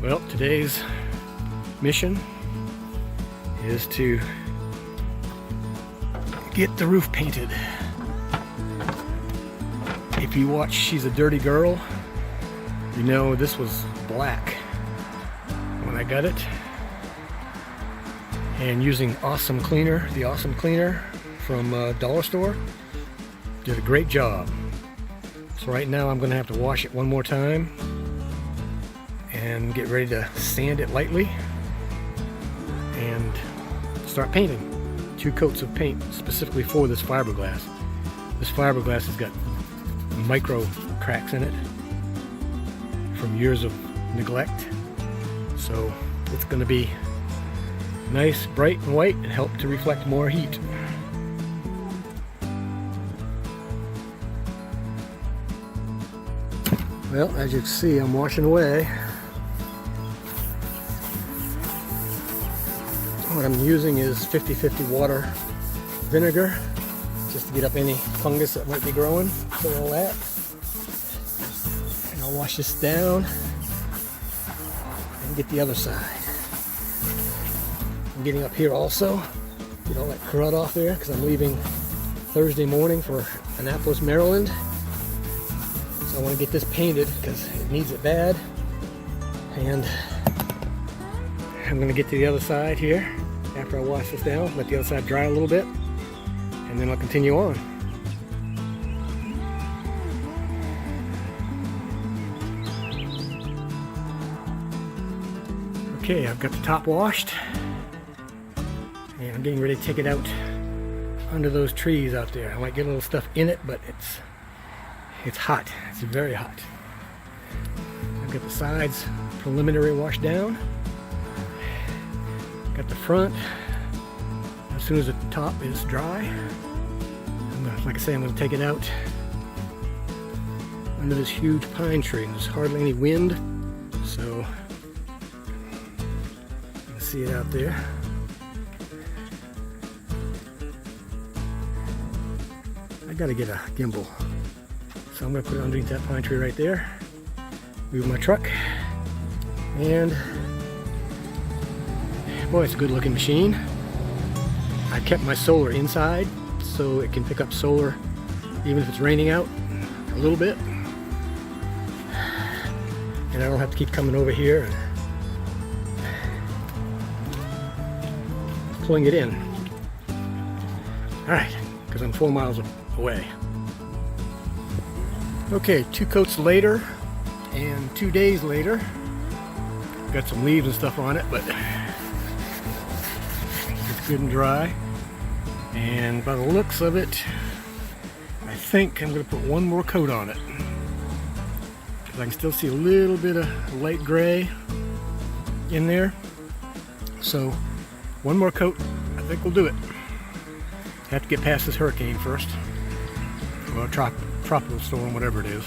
Well, today's mission is to get the roof painted. If you watch She's a Dirty Girl, you know this was black when I got it. And using Awesome Cleaner, the Awesome Cleaner from Dollar Store, did a great job. So right now I'm going to have to wash it one more time and get ready to sand it lightly and start painting. 2 coats of paint specifically for this fiberglass. This fiberglass has got micro cracks in it from years of neglect. So it's going to be nice, bright and white and help to reflect more heat. Well, as you can see, I'm washing away. What I'm using is 50-50 water vinegar, just to get up any fungus that might be growing, kill all that. And I'll wash this down and get the other side. I'm getting up here also, get all that crud off there, because I'm leaving Thursday morning for Annapolis, Maryland. So I want to get this painted because it needs it bad. And I'm going to get to the other side here after I wash this down, let the other side dry a little bit, and then I'll continue on. Okay, I've got the top washed, and I'm getting ready to take it out under those trees out there. I might get a little stuff in it, but it's hot. It's very hot. I've got the sides preliminary washed down. Got the front. As soon as the top is dry, like I say, I'm going to take it out under this huge pine tree. There's hardly any wind, so you can see it out there. I got to get a gimbal, so I'm going to put it underneath that pine tree right there. Move my truck, and boy, it's a good looking machine. I kept my solar inside so it can pick up solar even if it's raining out a little bit. And I don't have to keep coming over here and pulling it in. Alright, because I'm 4 miles away. Okay, 2 coats later and 2 days later. Got some leaves and stuff on it, but it's good and dry. And by the looks of it, I think I'm going to put one more coat on it, because I can still see a little bit of light gray in there. So one more coat, I think we'll do it. Have to get past this hurricane first, or tropical storm, whatever it is.